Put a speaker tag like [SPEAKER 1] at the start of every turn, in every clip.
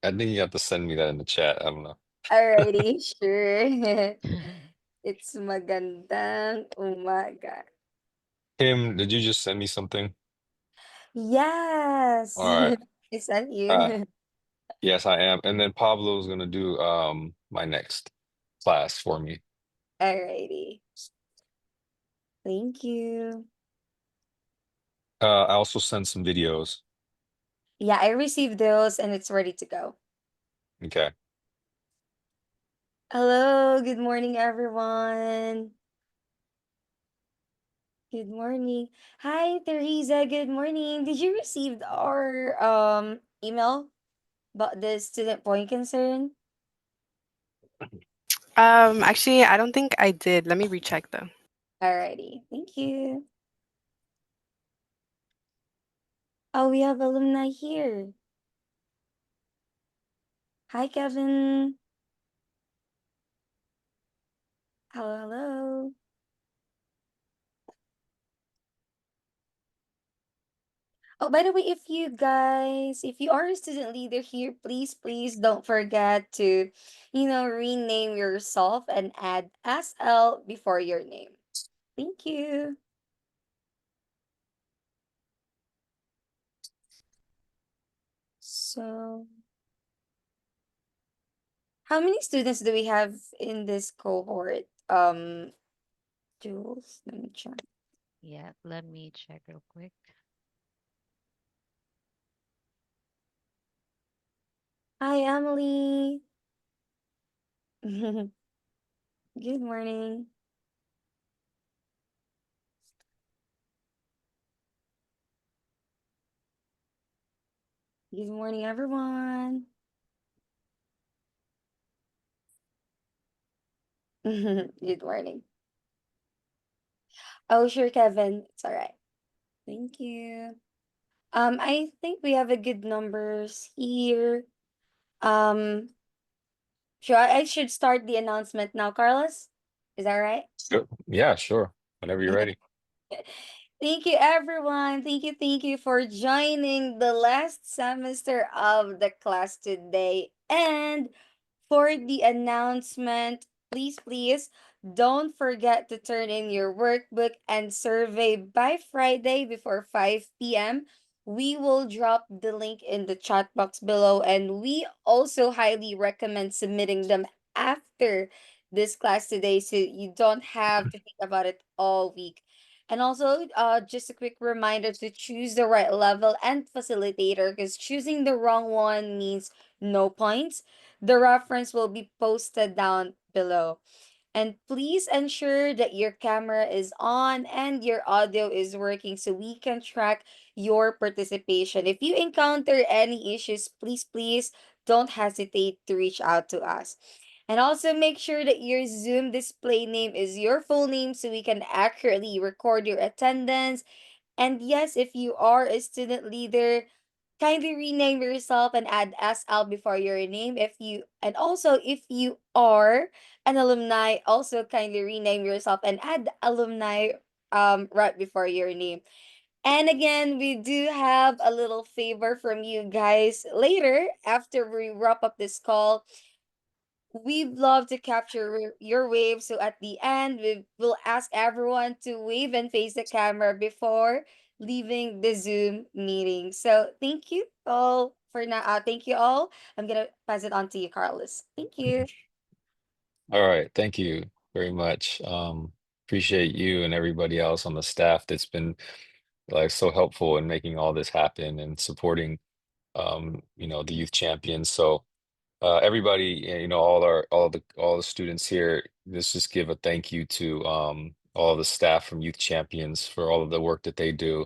[SPEAKER 1] I think you have to send me that in the chat. I don't know.
[SPEAKER 2] Alrighty, sure. It's magandang umaga.
[SPEAKER 1] Kim, did you just send me something?
[SPEAKER 2] Yes.
[SPEAKER 1] All right.
[SPEAKER 2] I sent
[SPEAKER 1] Uh,
[SPEAKER 2] you.
[SPEAKER 1] yes, I am. And then Pablo's gonna do my next class for me.
[SPEAKER 2] Alrighty. Thank you.
[SPEAKER 1] I also sent some videos.
[SPEAKER 2] Yeah, I received those and it's ready to go.
[SPEAKER 1] Okay.
[SPEAKER 2] Hello, good morning, everyone. Good morning. Hi, Teresa. Good morning. Did you receive our email about the student point concern?
[SPEAKER 3] Actually, I don't think I did. Let me recheck though.
[SPEAKER 2] Alrighty. Thank you. Oh, we have alumni here. Hi, Kevin. Hello, hello. Oh, by the way, if you are a student leader here, please don't forget to, rename yourself and add SL before your name. Thank you. So, how many students do we have in this cohort? Jules, let me check.
[SPEAKER 4] Yeah, let me check real quick.
[SPEAKER 2] Hi, Emily. Good morning. Good morning, everyone. Good morning. Oh, sure, Kevin. It's all right. Thank you. I think we have a good numbers here. Um, sure, I should start the announcement now, Carlos. Is that right?
[SPEAKER 1] Sure. Yeah, sure. Whenever you're ready.
[SPEAKER 2] Thank you, everyone. Thank you for joining the last semester of the class today. And for the announcement, please don't forget to turn in your workbook and survey by Friday before 5 p.m. We will drop the link in the chat box below, and we also highly recommend submitting them after this class today so you don't have to think about it all week. And also, just a quick reminder to choose the right level and facilitator, because choosing the wrong one means no points. The reference will be posted down below. And please ensure that your camera is on and your audio is working so we can track your participation. If you encounter any issues, please don't hesitate to reach out to us. And also make sure that your Zoom display name is your full name so we can accurately record your attendance. And yes, if you are a student leader, kindly rename yourself and add SL before your name. If you are an alumni, also kindly rename yourself and add alumni right before your name. And again, we do have a little favor from you guys later after we wrap up this call. We'd love to capture your wave. So at the end, we will ask everyone to wave and face the camera before leaving the Zoom meeting. So thank you all for now. Thank you all. I'm gonna pass it on to you, Carlos. Thank you.
[SPEAKER 1] All right. Thank you very much. Appreciate you and everybody else on the staff that's been like so helpful in making all this happen and supporting the youth champions. So everybody, all the students here, let's just give a thank you to all the staff from Youth Champions for all of the work that they do.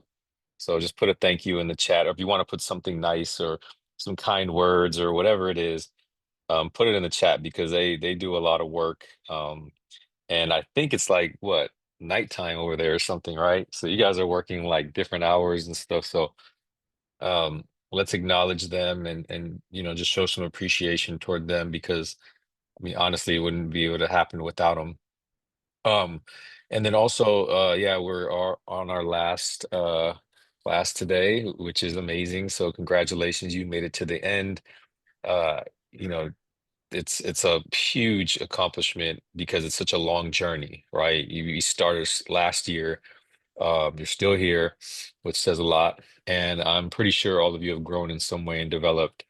[SPEAKER 1] So just put a thank you in the chat, or if you want to put something nice or some kind words or whatever it is, put it in the chat because they do a lot of work. And I think it's like what nighttime over there or something, right? So you guys are working like different hours and stuff. So let's acknowledge them and just show some appreciation toward them because I mean honestly it wouldn't be able to happen without them. Um, and then also yeah, on our last class today, which is amazing. So congratulations, you made it to the end. uh, you know, it's a huge accomplishment because it's such a long journey, right? You started last year. You're still here, which says a lot. And I'm pretty sure all of you have grown in some way and developed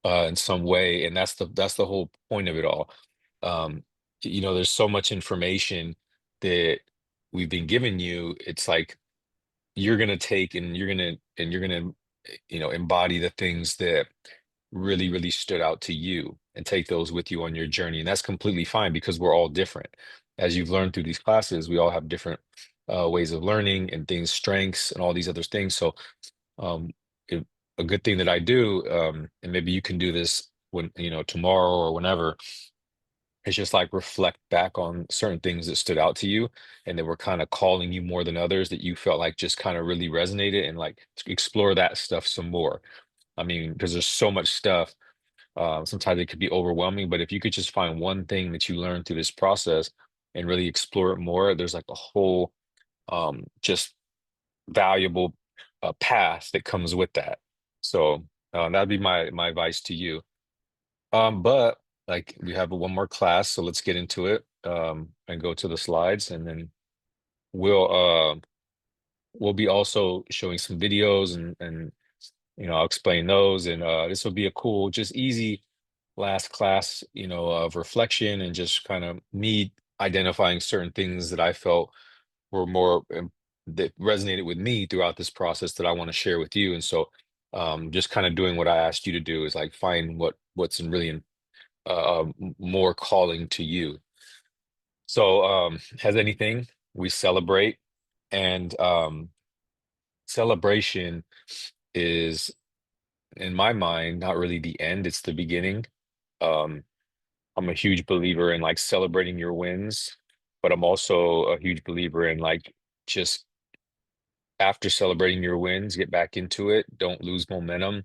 [SPEAKER 1] in some way, and that's the whole point of it all. Um, there's so much information that we've been giving you. It's like you're gonna take and you're gonna embody the things that really, really stood out to you and take those with you on your journey. And that's completely fine because we're all different. As you've learned through these classes, we all have different ways of learning and things, strengths, and all these other things. So, um, it, a good thing that I do, and maybe you can do this when, tomorrow or whenever, is just like reflect back on certain things that stood out to you and that were kind of calling you more than others that you felt like just kind of really resonated and like explore that stuff some more. I mean, because there's so much stuff, sometimes it could be overwhelming, but if you could just find one thing that you learned through this process and really explore it more, there's like a whole just valuable path that comes with that. So that'd be my advice to you. But like we have one more class, so let's get into it and go to the slides, and then we'll uh, we'll be also showing some videos and I'll explain those, and this will be a cool, just easy last class, of reflection and just kind of me identifying certain things that I felt were more that resonated with me throughout this process that I want to share with you. And so, just kind of doing what I asked you to do is like find what's in really more calling to you. So, has anything we celebrate, and celebration is, in my mind, not really the end, it's the beginning. Um, I'm a huge believer in like celebrating your wins, but I'm also a huge believer in like just after celebrating your wins, get back into it. Don't lose momentum.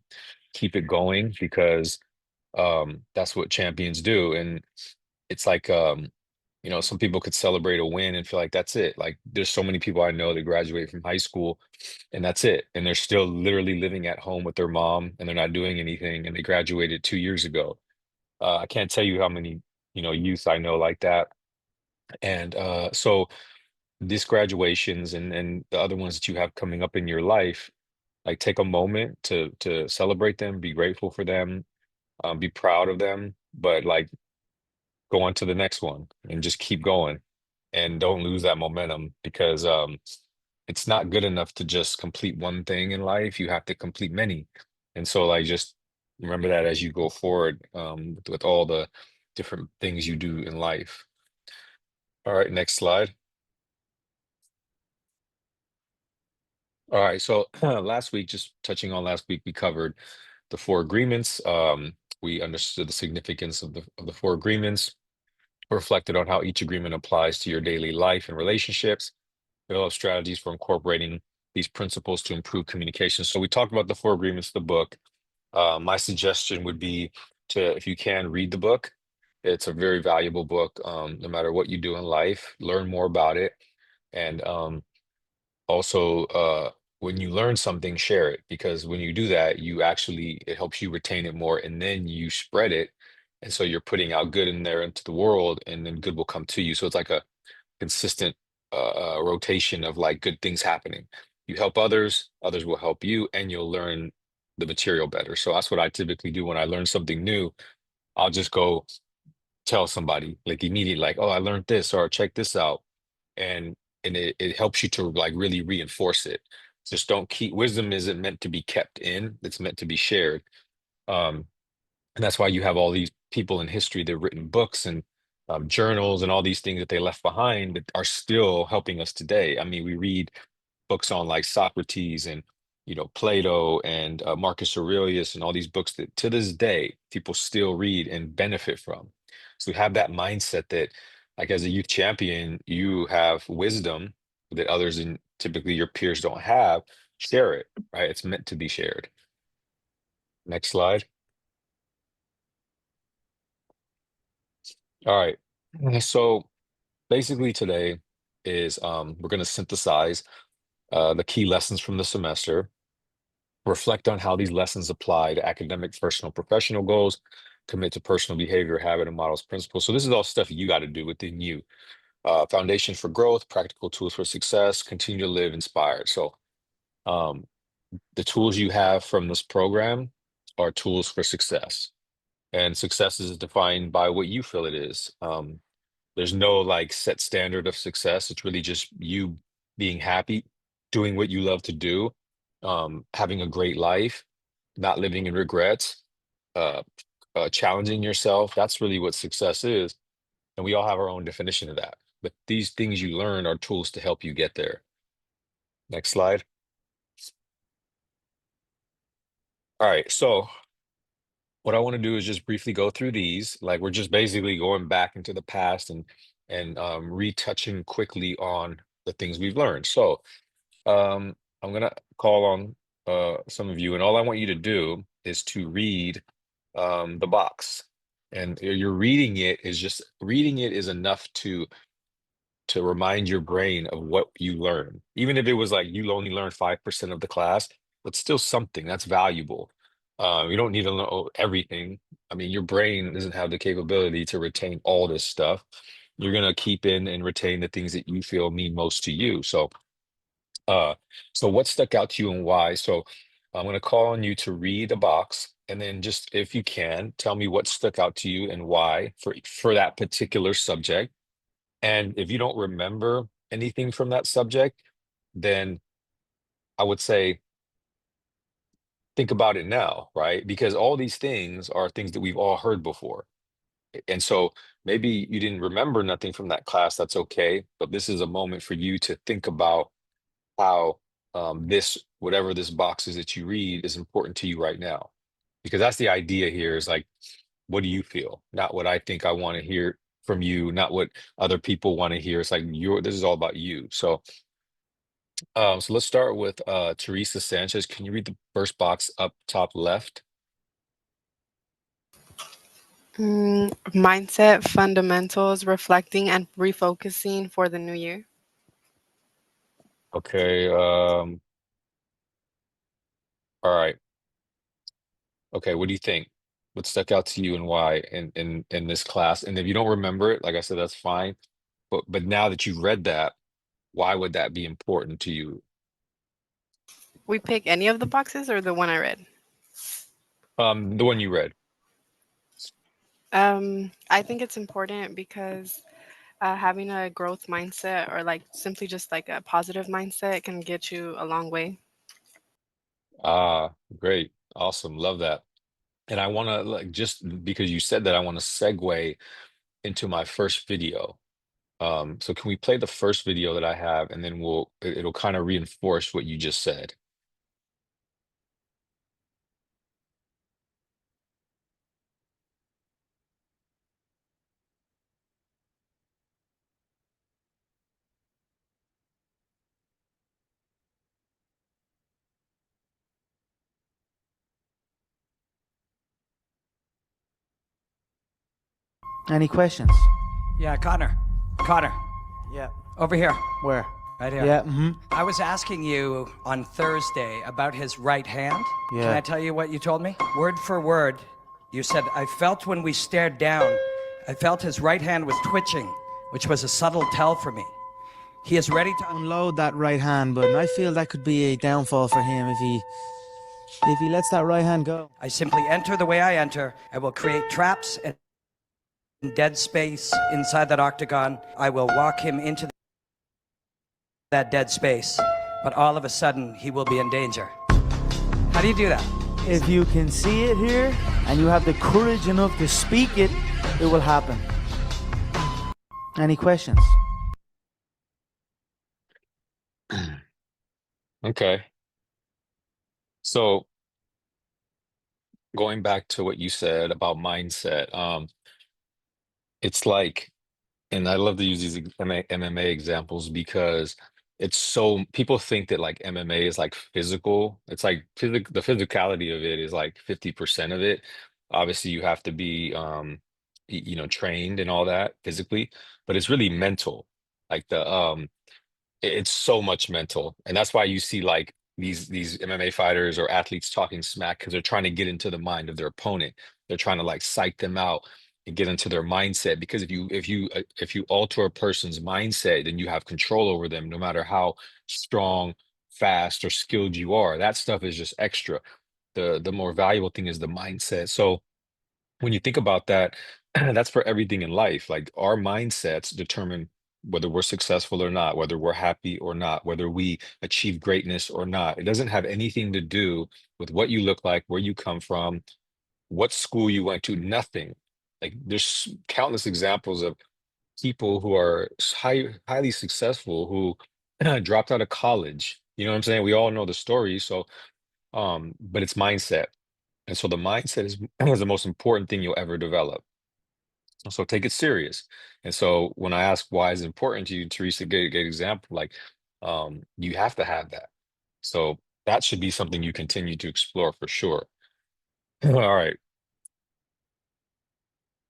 [SPEAKER 1] Keep it going because that's what champions do. And it's like some people could celebrate a win and feel like that's it. Like there's so many people I know that graduate from high school and that's it. And they're still literally living at home with their mom and they're not doing anything and they graduated 2 years ago. I can't tell you how many, youth I know like that. And so these graduations and the other ones that you have coming up in your life, like take a moment to celebrate them, be grateful for them, be proud of them, but like go on to the next one and just keep going and don't lose that momentum because it's not good enough to just complete one thing in life. You have to complete many. And so like just remember that as you go forward with all the different things you do in life. All right, next slide. All right, so last week, just touching on last week, we covered the four agreements. We understood the significance of the four agreements, reflected on how each agreement applies to your daily life and relationships, develop strategies for incorporating these principles to improve communication. So we talked about the four agreements of the book. My suggestion would be to, if you can, read the book. It's a very valuable book. No matter what you do in life, learn more about it. And also, when you learn something, share it because when you do that, it helps you retain it more and then you spread it. And so you're putting out good in there into the world and then good will come to you. So it's like a consistent rotation of like good things happening. You help others, others will help you, and you'll learn the material better. So that's what I typically do when I learn something new. I'll just go tell somebody like immediately, like, oh, I learned this or check this out. And it helps you to like really reinforce it. Just don't keep wisdom isn't meant to be kept in, it's meant to be shared. Um, and that's why you have all these people in history that have written books and journals and all these things that they left behind that are still helping us today. I mean, we read books on like Socrates and Plato and Marcus Aurelius and all these books that to this day people still read and benefit from. So we have that mindset that like as a youth champion, you have wisdom that others and typically your peers don't have. Share it, right? It's meant to be shared. Next slide. All right. So basically today is we're going to synthesize the key lessons from the semester. reflect on how these lessons apply to academic, personal, professional goals, commit to personal behavior, habit, and models, principles. So this is all stuff you got to do within you. Foundation for growth, practical tools for success, continue to live inspired. So um, the tools you have from this program are tools for success. And success is defined by what you feel it is. There's no like set standard of success. It's really just you being happy, doing what you love to do, having a great life, not living in regrets, uh, challenging yourself. That's really what success is. And we all have our own definition of that. But these things you learn are tools to help you get there. Next slide. All right. So what I want to do is just briefly go through these. Like we're just basically going back into the past and retouching quickly on the things we've learned. So I'm gonna call on some of you, and all I want you to do is to read the box. And you're reading it is just reading it is enough to remind your brain of what you learn. Even if it was like you only learned 5% of the class, but still something that's valuable. You don't need to know everything. I mean, your brain doesn't have the capability to retain all this stuff. You're gonna keep in and retain the things that you feel mean most to you. Uh, so what stuck out to you and why? So I'm gonna call on you to read a box, and then just if you can, tell me what stuck out to you and why for that particular subject. And if you don't remember anything from that subject, then I would say think about it now, right? Because all these things are things that we've all heard before. And so maybe you didn't remember nothing from that class, that's okay. But this is a moment for you to think about how this, whatever this box is that you read, is important to you right now. Because that's the idea here is like, what do you feel? Not what I think I want to hear from you, not what other people want to hear. It's like this is all about you. So let's start with Teresa Sanchez. Can you read the first box up top left?
[SPEAKER 3] Mindset fundamentals, reflecting and refocusing for the new year.
[SPEAKER 1] Okay. All right. Okay. What do you think? What stuck out to you and why in this class? And if you don't remember it, like I said, that's fine. But now that you've read that, why would that be important to you?
[SPEAKER 3] We pick any of the boxes or the one I read?
[SPEAKER 1] The one you read.
[SPEAKER 3] I think it's important because having a growth mindset or like simply just like a positive mindset can get you a long way.
[SPEAKER 1] Ah, great. Awesome. Love that. And I want to like just because you said that, I want to segue into my first video. So can we play the first video that I have, and then it'll kind of reinforce what you just said.
[SPEAKER 5] Any questions?
[SPEAKER 6] Yeah, Connor. Connor,
[SPEAKER 5] Yeah.
[SPEAKER 6] over here.
[SPEAKER 5] Where?
[SPEAKER 6] Right here.
[SPEAKER 5] Yeah.
[SPEAKER 6] I was asking you on Thursday about his right hand. Can
[SPEAKER 5] Yeah.
[SPEAKER 6] I tell you what you told me? Word for word, you said, I felt when we stared down, I felt his right hand was twitching, which was a subtle tell for me. He is ready to
[SPEAKER 5] Unload that right hand, but I feel that could be a downfall for him if he lets that right hand go.
[SPEAKER 6] I simply enter the way I enter. I will create traps and dead space inside that octagon. I will walk him into that dead space, but all of a sudden he will be in danger. How do you do that?
[SPEAKER 5] If you can see it here and you have the courage enough to speak it, it will happen. Any questions?
[SPEAKER 1] Okay. So going back to what you said about mindset, it's like, and I love to use these MMA examples because it's so people think that like MMA is like physical. It's like the physicality of it is like 50% of it. Obviously, you have to be trained and all that physically, but it's really mental. Like it's so much mental. And that's why you see like these MMA fighters or athletes talking smack because they're trying to get into the mind of their opponent. They're trying to like psych them out and get into their mindset. Because if you alter a person's mindset, then you have control over them, no matter how strong, fast, or skilled you are. That stuff is just extra. The more valuable thing is the mindset. So when you think about that, that's for everything in life. Like our mindsets determine whether we're successful or not, whether we're happy or not, whether we achieve greatness or not. It doesn't have anything to do with what you look like, where you come from, what school you went to, nothing. Like there's countless examples of people who are highly successful who dropped out of college. You know what I'm saying? We all know the story. So, but it's mindset. And so the mindset is the most important thing you'll ever develop. So take it serious. And so when I ask why is it important to you, Teresa gave a good example, like you have to have that. So that should be something you continue to explore for sure. All right,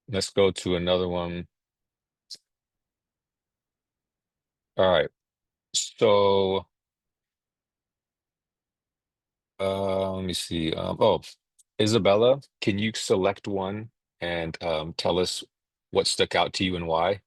[SPEAKER 1] let's go to another one. All right. So let me see. Oh, Isabella, can you select one and tell us what stuck out to you and why?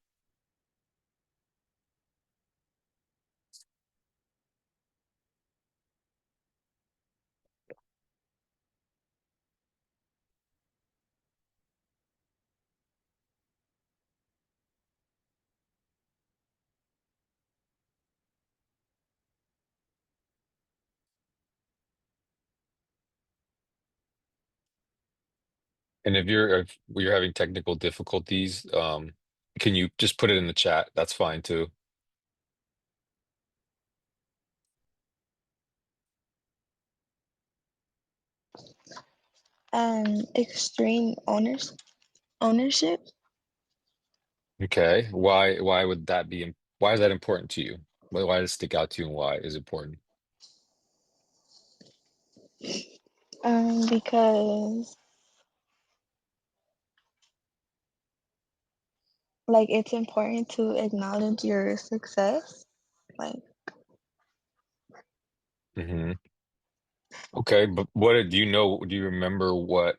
[SPEAKER 1] And if you're having technical difficulties, can you just put it in the chat? That's fine too.
[SPEAKER 7] Extreme ownership.
[SPEAKER 1] Okay. Why would that be why is that important to you? Why does it stick out to you and why is it important?
[SPEAKER 7] Because like it's important to acknowledge your success. Like
[SPEAKER 1] Hmm. Okay, but what do you know? Do you remember what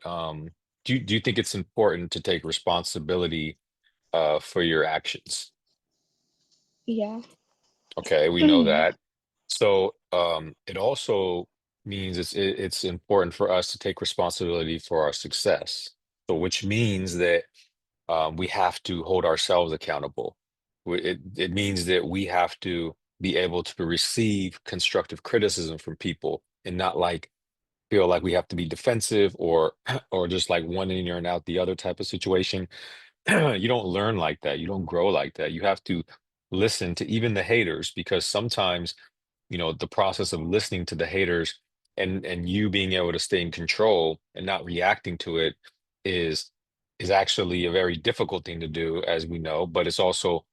[SPEAKER 1] do you think it's important to take responsibility for your actions?
[SPEAKER 7] yeah.
[SPEAKER 1] Okay, we know that. So it also means it's important for us to take responsibility for our success. So which means that we have to hold ourselves accountable. It means that we have to be able to receive constructive criticism from people and not like feel like we have to be defensive or or just like one in and out the other type of situation. You don't learn like that. You don't grow like that. You have to listen to even the haters because sometimes, the process of listening to the haters and you being able to stay in control and not reacting to it is is actually a very difficult thing to do, as we know, but it's also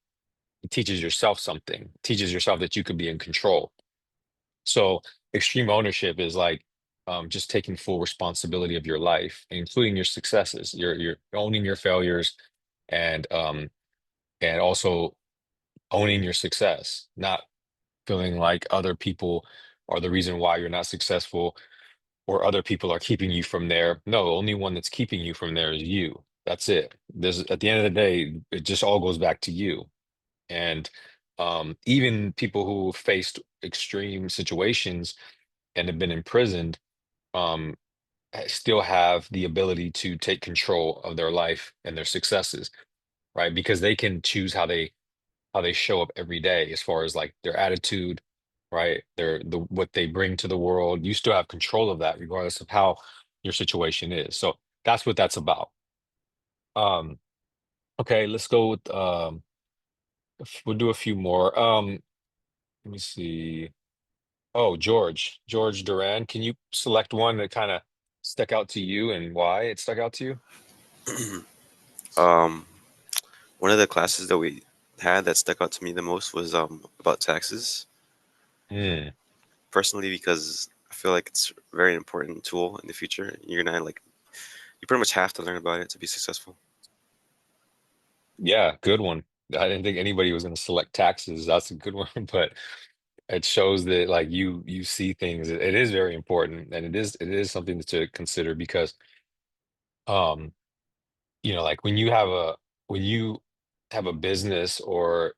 [SPEAKER 1] it teaches yourself something, teaches yourself that you could be in control. So extreme ownership is like just taking full responsibility of your life, including your successes. You're owning your failures and also owning your success, not feeling like other people are the reason why you're not successful or other people are keeping you from there. No, only one that's keeping you from there is you. That's it. There's at the end of the day, it just all goes back to you. And even people who faced extreme situations and have been imprisoned, um, still have the ability to take control of their life and their successes, right? Because they can choose how they show up every day as far as like their attitude, right? The what they bring to the world. You still have control of that regardless of how your situation is. So that's what that's about. Um, okay, let's go with we'll do a few more. Let me see. Oh, George Duran, can you select one that kind of stuck out to you and why it stuck out to you?
[SPEAKER 8] Um, One of the classes that we had that stuck out to me the most was about taxes.
[SPEAKER 1] Mm,
[SPEAKER 8] Personally, because I feel like it's a very important tool in the future. You're gonna like you pretty much have to learn about it to be successful.
[SPEAKER 1] yeah, good one. I didn't think anybody was going to select taxes. That's a good one, but It shows that like you see things. It is very important, and it is something to consider because um like when you have a business or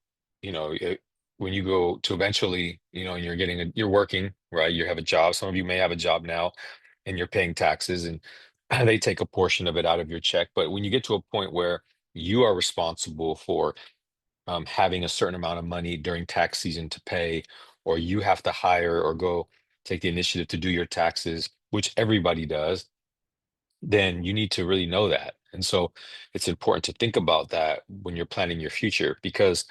[SPEAKER 1] when you go to eventually and you're working, right? You have a job. Some of you may have a job now, and you're paying taxes, and they take a portion of it out of your check. But when you get to a point where you are responsible for having a certain amount of money during tax season to pay, or you have to hire or go take the initiative to do your taxes, which everybody does, then you need to really know that. And so it's important to think about that when you're planning your future, because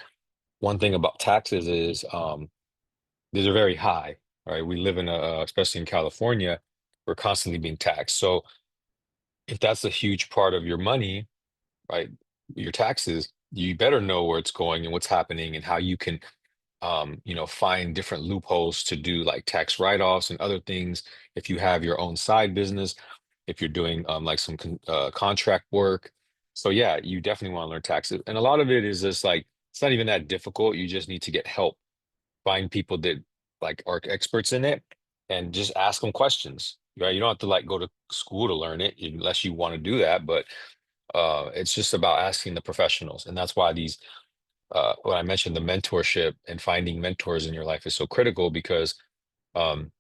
[SPEAKER 1] one thing about taxes is these are very high, right? We live in especially in California, we're constantly being taxed. So if that's a huge part of your money, right, your taxes, you better know where it's going and what's happening and how you can find different loopholes to do like tax write-offs and other things. If you have your own side business, if you're doing like some contract work. So yeah, you definitely want to learn taxes. And a lot of it is just like, it's not even that difficult. You just need to get help. Find people that like are experts in it and just ask them questions, right? You don't have to like go to school to learn it unless you want to do that. But it's just about asking the professionals. And that's why when I mentioned the mentorship and finding mentors in your life is so critical because um,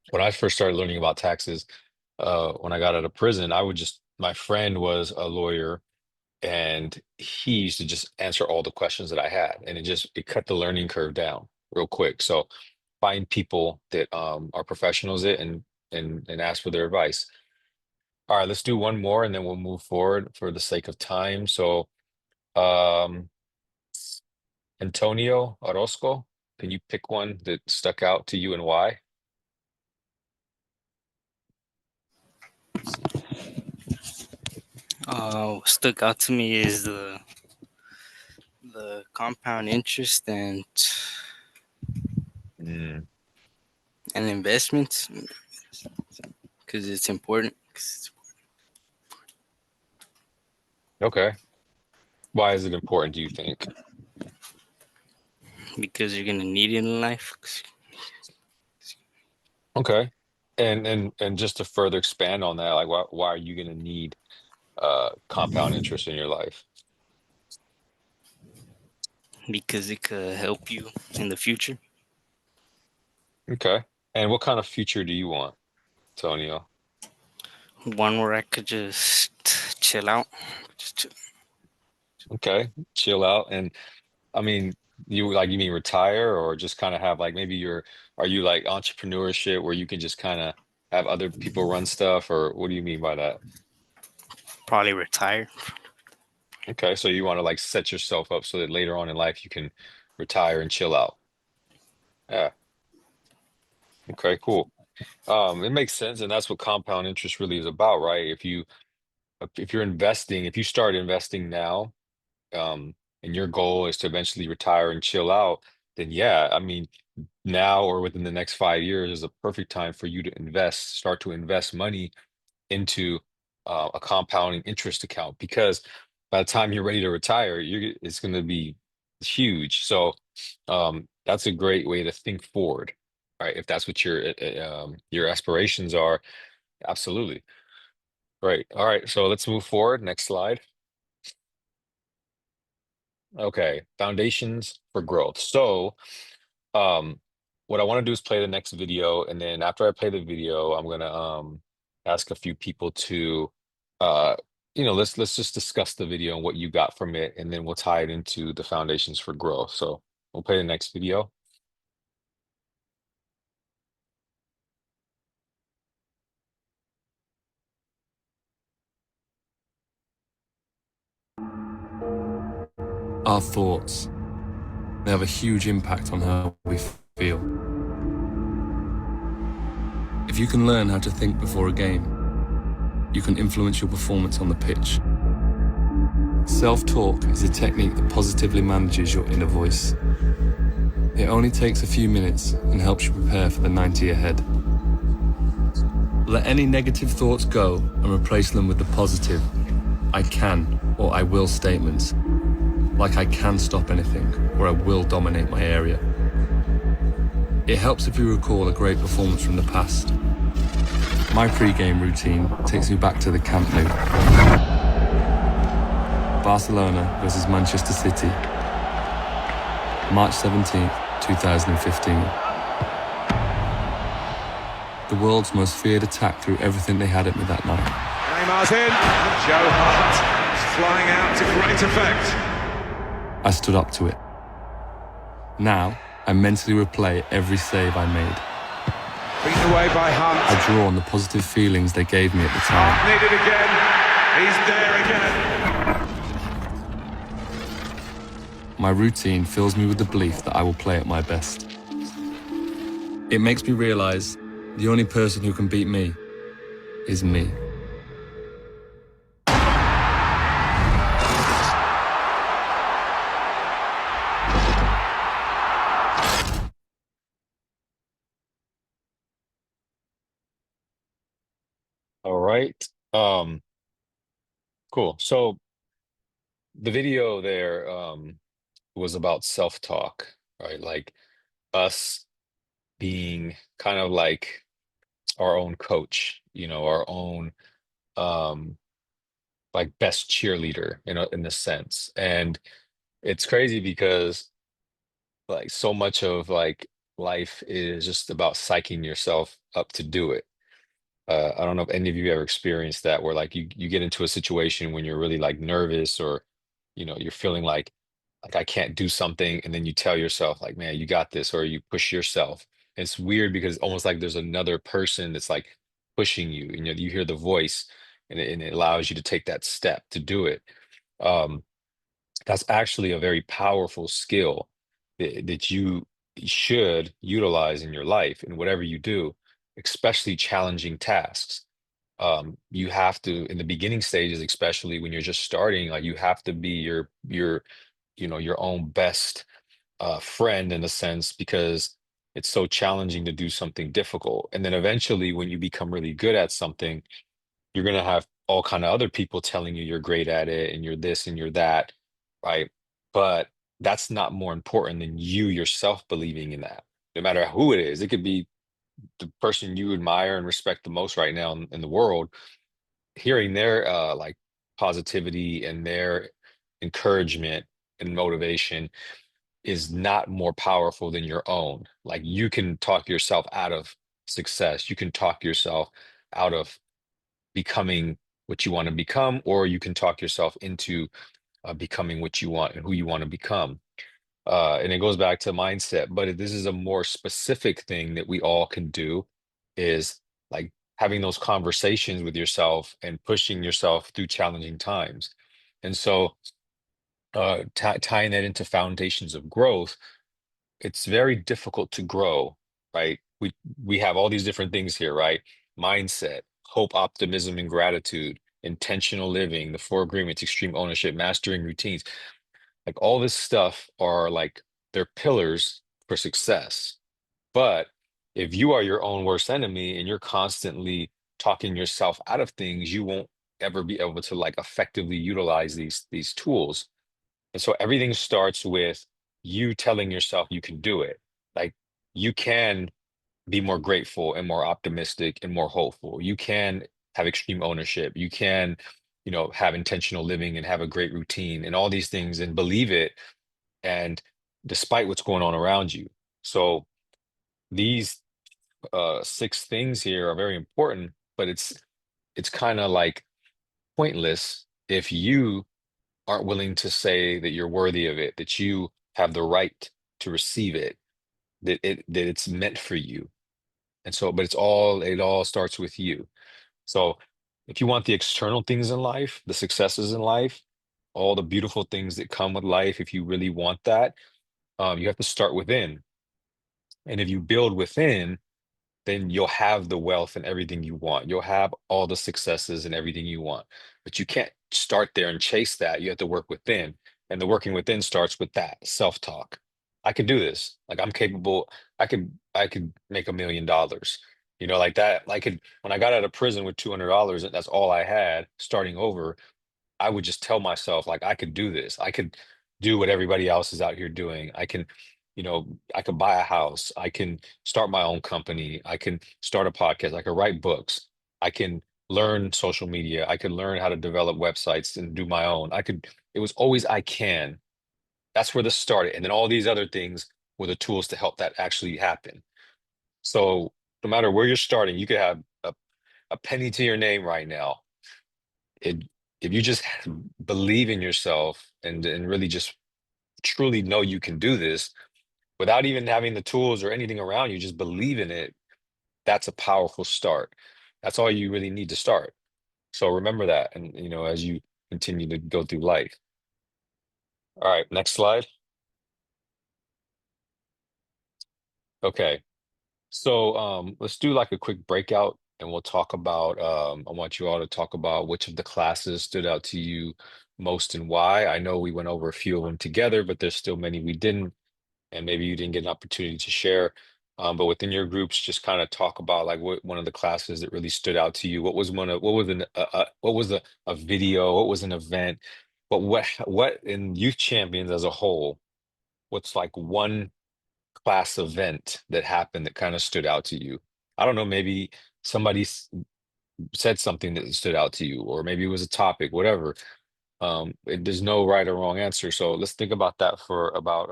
[SPEAKER 1] when I first started learning about taxes, when I got out of prison, my friend was a lawyer and he used to just answer all the questions that I had. And it cut the learning curve down real quick. So find people that are professionals and ask for their advice. All right, let's do one more and then we'll move forward for the sake of time. So, um, Antonio Orozco, can you pick one that stuck out to you and why?
[SPEAKER 9] What stuck out to me is the compound interest
[SPEAKER 1] Mm,
[SPEAKER 9] and investments because it's important.
[SPEAKER 1] okay. Why is it important, do you think?
[SPEAKER 9] Because you're gonna need it in life.
[SPEAKER 1] Okay. And just to further expand on that, like why are you going to need compound interest in your life?
[SPEAKER 9] Because it could help you in the future.
[SPEAKER 1] Okay. And what kind of future do you want, Antonio?
[SPEAKER 9] One where I could just chill out. Just chill.
[SPEAKER 1] Okay. Chill out. And I mean, you mean retire or just kind of have like maybe are you like entrepreneurship where you can just kind of have other people run stuff, or what do you mean by that?
[SPEAKER 9] Probably retire.
[SPEAKER 1] Okay, so you want to like set yourself up so that later on in life you can retire and chill out. Yeah. Okay, cool. It makes sense, and that's what compound interest really is about, right? If you're investing, if you start investing now, and your goal is to eventually retire and chill out, then yeah, I mean, now or within the next 5 years is a perfect time for you to start to invest money into a compounding interest account because by the time you're ready to retire, it's going to be huge. So that's a great way to think forward, right? If that's what your aspirations are, absolutely. Right. All right. So let's move forward. Next slide. Okay. Foundations for growth. So um, what I want to do is play the next video, and then after I play the video, I'm gonna ask a few people to uh let's just discuss the video and what you got from it, and then we'll tie it into the foundations for growth. So we'll play the next video.
[SPEAKER 10] Our thoughts, they have a huge impact on how we feel. If you can learn how to think before a game, you can influence your performance on the pitch. Self-talk is a technique that positively manages your inner voice. It only takes a few minutes and helps you prepare for the 90 ahead. Let any negative thoughts go and replace them with the positive I can or I will statements, like I can stop anything or I will dominate my area. It helps if you recall a great performance from the past. My pre-game routine takes me back to the Camp Nou. Barcelona versus Manchester City, March 17th, 2015. The world's most feared attack threw everything they had at me that night.
[SPEAKER 11] Neymar's in. Joe Hart is flying out to great effect.
[SPEAKER 10] I stood up to it. Now, I mentally replay every save I made.
[SPEAKER 11] Beaten away by Hunt.
[SPEAKER 10] I draw on the positive feelings they gave me at the time.
[SPEAKER 11] Hunt needed again. He's there again.
[SPEAKER 10] My routine fills me with the belief that I will play at my best. It makes me realize the only person who can beat me is me.
[SPEAKER 1] All right. Cool. So the video there was about self-talk, right? Like us being kind of like our own coach, our own um like best cheerleader in a sense. And it's crazy because like so much of like life is just about psyching yourself up to do it. I don't know if any of you ever experienced that where like you get into a situation when you're really like nervous or you're feeling like I can't do something and then you tell yourself like man you got this or you push yourself. It's weird because it's almost like there's another person that's like pushing you and you hear the voice and it allows you to take that step to do it. Um, that's actually a very powerful skill that you should utilize in your life in whatever you do, especially challenging tasks. You have to, in the beginning stages, especially when you're just starting, like you have to be your own best friend in a sense because it's so challenging to do something difficult. And then eventually, when you become really good at something, you're gonna have all kind of other people telling you you're great at it and you're this and you're that, right? But that's not more important than you yourself believing in that, no matter who it is. It could be the person you admire and respect the most right now in the world. Hearing their like positivity and their encouragement and motivation is not more powerful than your own. Like you can talk yourself out of success. You can talk yourself out of becoming what you want to become, or you can talk yourself into becoming what you want and who you want to become. And it goes back to mindset, but this is a more specific thing that we all can do is like having those conversations with yourself and pushing yourself through challenging times. And so tying that into foundations of growth, it's very difficult to grow, right? We have all these different things here, right? Mindset, hope, optimism, and gratitude, intentional living, the four agreements, extreme ownership, mastering routines. Like all this stuff are like they're pillars for success. But if you are your own worst enemy and you're constantly talking yourself out of things, you won't ever be able to like effectively utilize these tools. And so everything starts with you telling yourself you can do it. Like you can be more grateful and more optimistic and more hopeful. You can have extreme ownership. You can, have intentional living and have a great routine and all these things and believe it. And despite what's going on around you. So these six things here are very important, but it's kind of like pointless if you aren't willing to say that you're worthy of it, that you have the right to receive it, that it's meant for you. And so, but it all starts with you. So if you want the external things in life, the successes in life, all the beautiful things that come with life, if you really want that, you have to start within. And if you build within, then you'll have the wealth and everything you want. You'll have all the successes and everything you want. But you can't start there and chase that. You have to work within. And the working within starts with that self-talk. I can do this. Like I'm capable. I could make $1 million. Like that. I could when I got out of prison with $200 and that's all I had, starting over, I would just tell myself like I could do this. I could do what everybody else is out here doing. I can, I could buy a house, I can start my own company, I can start a podcast, I can write books, I can learn social media, I could learn how to develop websites and do my own. It was always I can. That's where this started. And then all these other things were the tools to help that actually happen. So no matter where you're starting, you could have a penny to your name right now. It, if you just believe in yourself and really just truly know you can do this without even having the tools or anything around you, just believe in it. That's a powerful start. That's all you really need to start. So remember that, and as you continue to go through life. All right, next slide. Okay. So let's do like a quick breakout and we'll talk about I want you all to talk about which of the classes stood out to you most and why. I know we went over a few of them together, but there's still many we didn't, and maybe you didn't get an opportunity to share. But within your groups, just kind of talk about like what one of the classes that really stood out to you. What was a video? What was an event? But what in Youth Champions as a whole, what's like one class event that happened that kind of stood out to you? I don't know, maybe somebody said something that stood out to you, or maybe it was a topic, whatever. There's no right or wrong answer. So let's think about that for about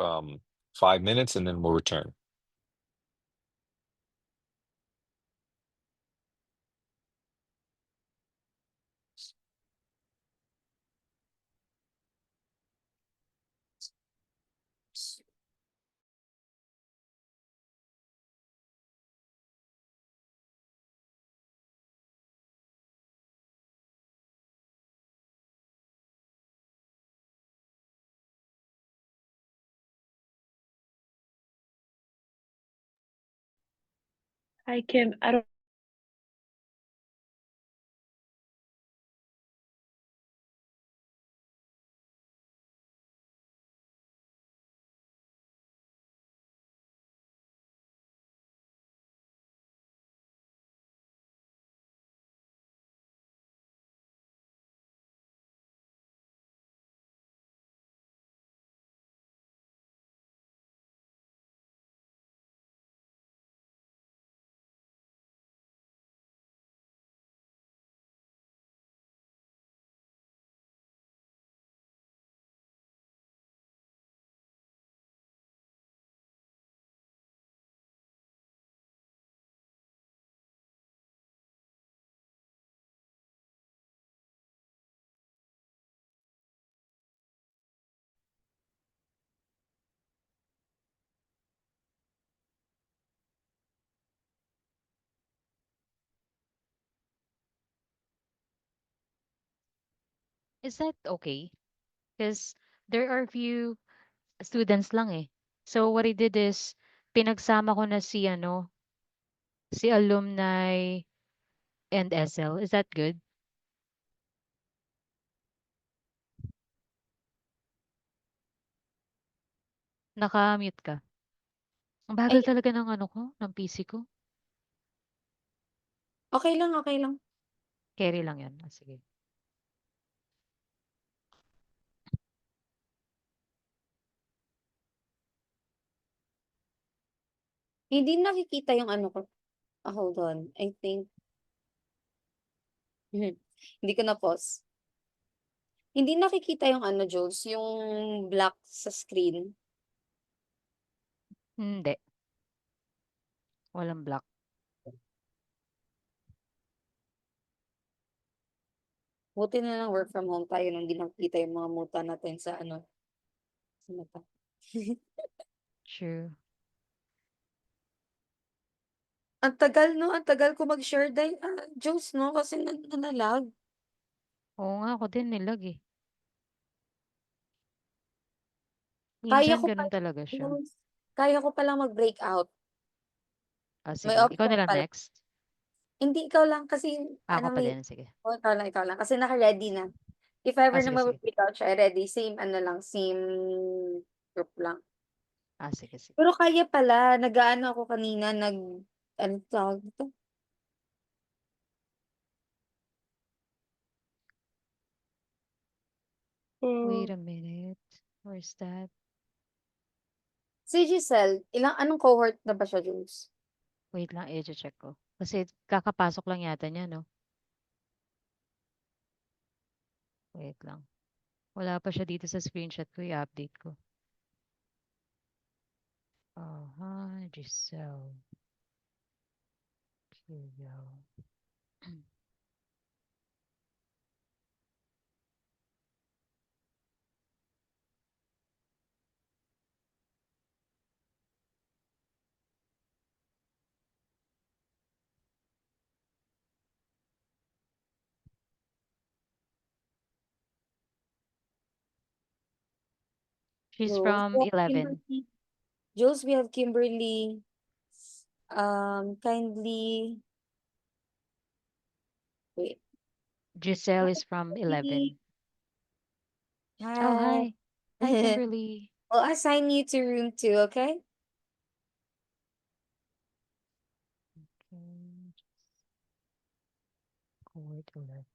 [SPEAKER 1] 5 minutes and then we'll return.
[SPEAKER 7] Hi, Kim. I don't.
[SPEAKER 4] Is that okay? Because there are few students lang eh. So what I did is, pinagsama ko na si alumni and SL. Is that good? Naka-mute ka. Ang
[SPEAKER 2] Ay,
[SPEAKER 4] bagal talaga ng ng PC ko.
[SPEAKER 2] okay lang, okay lang.
[SPEAKER 4] Carry lang yan. Ah, sige.
[SPEAKER 2] Hindi nakikita yung ano ko. Hold on. I think, hindi ko na-pause. Hindi nakikita yung ano, Jules, yung black sa screen.
[SPEAKER 4] Hindi. Walang block.
[SPEAKER 2] Buti na lang work from home tayo nung hindi nakikita yung mga muta natin sa ano, sa mata.
[SPEAKER 4] True.
[SPEAKER 2] Ang tagal 'no, ang tagal ko mag-share Jules 'no, kasi nanalag.
[SPEAKER 4] Oo nga, ako din nilag eh.
[SPEAKER 2] Kaya
[SPEAKER 4] Minsan
[SPEAKER 2] ko pa
[SPEAKER 4] ganun talaga siya.
[SPEAKER 2] Jules, kaya ko palang mag-breakout.
[SPEAKER 4] Ah,
[SPEAKER 2] May
[SPEAKER 4] sige. Ikaw
[SPEAKER 2] option
[SPEAKER 4] na lang
[SPEAKER 2] pala.
[SPEAKER 4] next.
[SPEAKER 2] Hindi, ikaw lang kasi
[SPEAKER 4] Ako
[SPEAKER 2] ano
[SPEAKER 4] pa
[SPEAKER 2] may
[SPEAKER 4] din. Sige.
[SPEAKER 2] ikaw lang kasi naka-ready na. If
[SPEAKER 4] Ah,
[SPEAKER 2] ever na
[SPEAKER 4] sige, sige.
[SPEAKER 2] mag-breakout siya, ready, same ano lang, same group lang.
[SPEAKER 4] Ah, sige, sige.
[SPEAKER 2] Pero kaya pala, nag-aano ako kanina, ano tawag dito?
[SPEAKER 4] Wait a minute. Where's that?
[SPEAKER 2] Si Giselle, anong cohort na ba siya, Jules?
[SPEAKER 4] Wait lang, i-check ko. Kasi kakapasok lang yata niya, no? Wait lang. Wala pa siya dito sa screenshot ko, i-update ko. Aha, Giselle. Curio. She's
[SPEAKER 2] Jules,
[SPEAKER 4] from
[SPEAKER 2] we have
[SPEAKER 4] 11.
[SPEAKER 2] Kimberly. Jules, we have Kimberly. Kindly wait.
[SPEAKER 4] Giselle
[SPEAKER 2] Hi,
[SPEAKER 4] is from
[SPEAKER 2] Kimberly.
[SPEAKER 4] 11. Oh,
[SPEAKER 2] Hi.
[SPEAKER 4] hi. Hi, Kimberly.
[SPEAKER 2] I'll assign you to room 2, okay?
[SPEAKER 4] Okay. Cohort 11.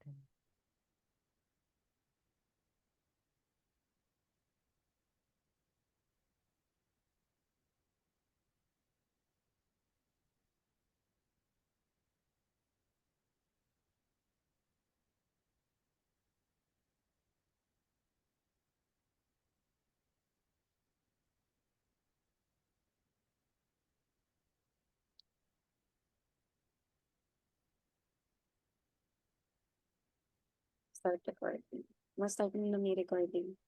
[SPEAKER 2] Start recording. Start na may recording.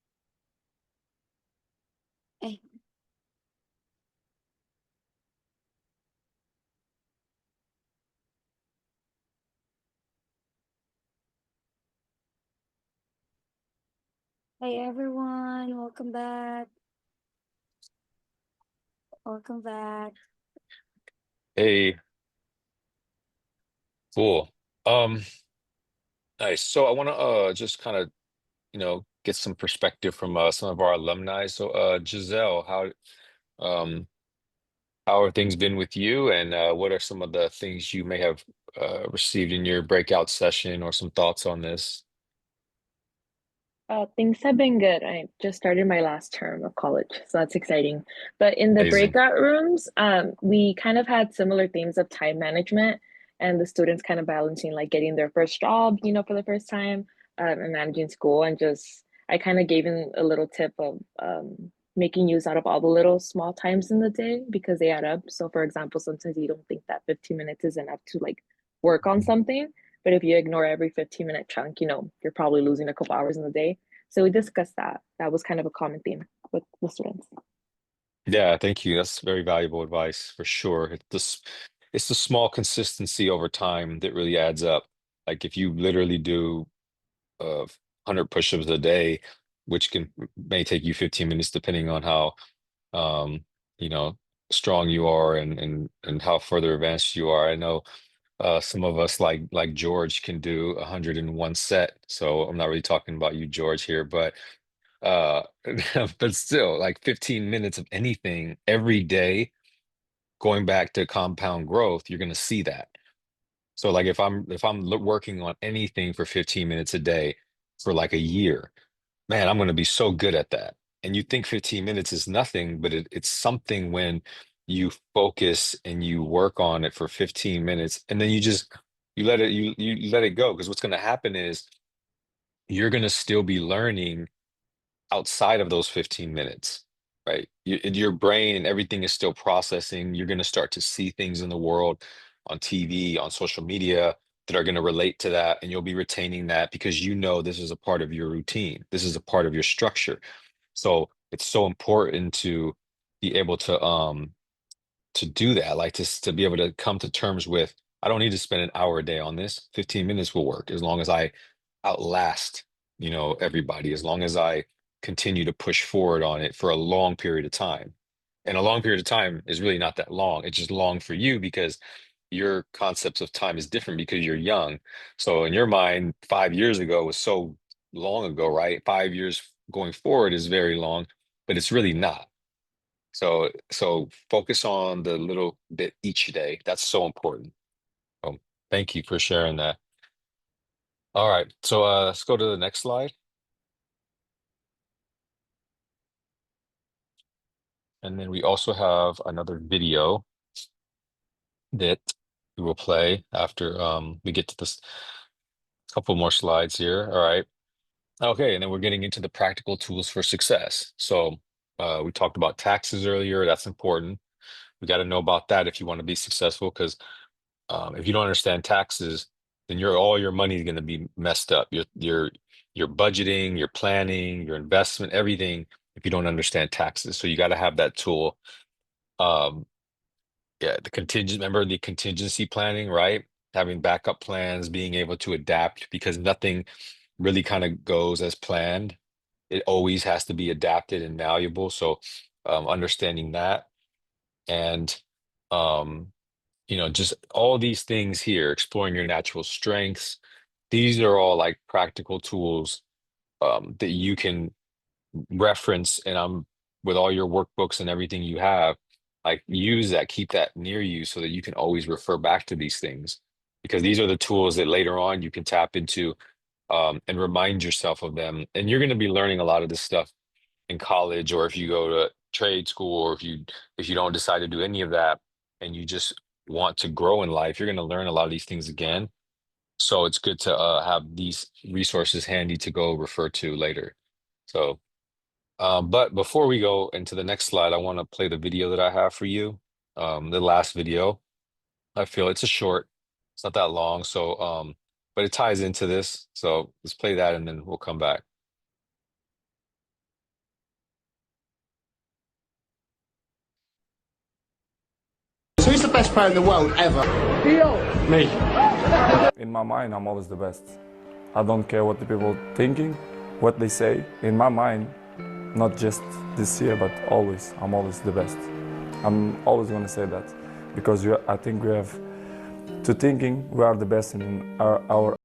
[SPEAKER 2] Eh, Hi everyone, welcome back. Welcome back.
[SPEAKER 1] Hey, cool. Um, nice. So I want to just kind of, get some perspective from some of our alumni. So Giselle, um how are things been with you, and what are some of the things you may have received in your breakout session, or some thoughts on this?
[SPEAKER 12] Things have been good. I just started my last term of college, so that's exciting. But in the
[SPEAKER 1] Amazing.
[SPEAKER 12] breakout rooms, we kind of had similar themes of time management and the students kind of balancing like getting their first job, for the first time, and managing school. And just, I kind of gave in a little tip of making use out of all the little small times in the day because they add up. So, for example, sometimes you don't think that 15 minutes is enough to like work on something. But if you ignore every 15-minute chunk, you're probably losing a couple hours in the day. So we discussed that. That was kind of a common theme with the students.
[SPEAKER 1] Yeah, thank you. That's very valuable advice for sure. It's the small consistency over time that really adds up. Like if you literally do 100 push-ups a day, which may take you 15 minutes depending on how um, you know, strong you are, and how further advanced you are. I know some of us like George can do 101 set. So I'm not really talking about you, George, here, but uh but still like 15 minutes of anything every day, going back to compound growth, you're going to see that. So like if I'm working on anything for 15 minutes a day for like a year, man, I'm going to be so good at that. And you think 15 minutes is nothing, but it's something when you focus and you work on it for 15 minutes, and then you let it go, because what's going to happen is you're going to still be learning outside of those 15 minutes, right? Your brain and everything is still processing. You're going to start to see things in the world, on TV, on social media, that are going to relate to that. And you'll be retaining that because this is a part of your routine. This is a part of your structure. So it's so important to be able to do that, like to be able to come to terms with, I don't need to spend an hour a day on this. 15 minutes will work as long as I outlast, everybody, as long as I continue to push forward on it for a long period of time. And a long period of time is really not that long. It's just long for you because your concepts of time is different because you're young. So in your mind, 5 years ago was so long ago, right? 5 years going forward is very long, but it's really not. So focus on the little bit each day. That's so important. So thank you for sharing that. All right. So let's go to the next slide. And then we also have another video that we will play after we get to this couple more slides here. All right. Okay, and then we're getting into the practical tools for success. So we talked about taxes earlier. That's important. We got to know about that if you want to be successful, because if you don't understand taxes, then all your money is going to be messed up. Your budgeting, your planning, your investment, everything, if you don't understand taxes. So you got to have that tool. Um, yeah, remember the contingency planning, right? Having backup plans, being able to adapt, because nothing really kind of goes as planned. It always has to be adapted and malleable. So understanding that, and um, just all these things here, exploring your natural strengths. These are all like practical tools that you can reference, and with all your workbooks and everything you have, like use that, keep that near you so that you can always refer back to these things, because these are the tools that later on you can tap into and remind yourself of them. And you're going to be learning a lot of this stuff in college, or if you go to trade school, or if you don't decide to do any of that and you just want to grow in life, you're going to learn a lot of these things again. So it's good to have these resources handy to go refer to later. So but before we go into the next slide, I want to play the video that I have for you. The last video. I feel it's a short, it's not that long. So but it ties into this. So let's play that and then we'll come back.
[SPEAKER 13] So who's the best player in the world ever? Me.
[SPEAKER 14] In my mind, I'm always the best. I don't care what the people thinking, what they say. In my mind, not just this year, but always, I'm always the best. I'm always going to say that, because I think we have to thinking we are the best in our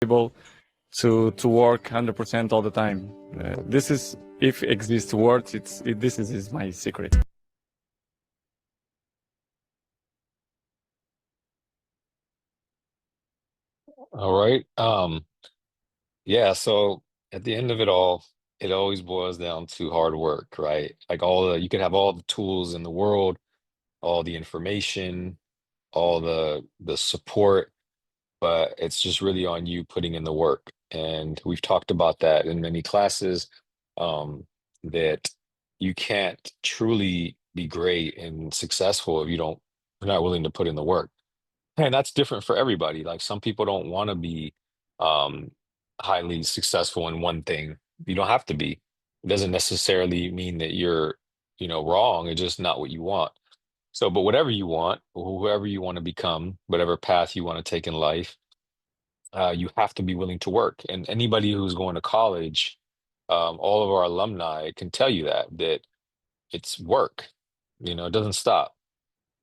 [SPEAKER 14] able to work 100% all the time. This is, if exists words, this is my secret.
[SPEAKER 1] All right. Yeah, so at the end of it all, it always boils down to hard work, right? Like all the you can have all the tools in the world, all the information, all the support, but it's just really on you putting in the work. And we've talked about that in many classes, that you can't truly be great and successful if you're not willing to put in the work. And that's different for everybody. Like some people don't want to be um, highly successful in one thing. You don't have to be. It doesn't necessarily mean that you're, wrong. It's just not what you want. So, but whatever you want, whoever you want to become, whatever path you want to take in life, you have to be willing to work. And anybody who's going to college, all of our alumni can tell you that it's work. It doesn't stop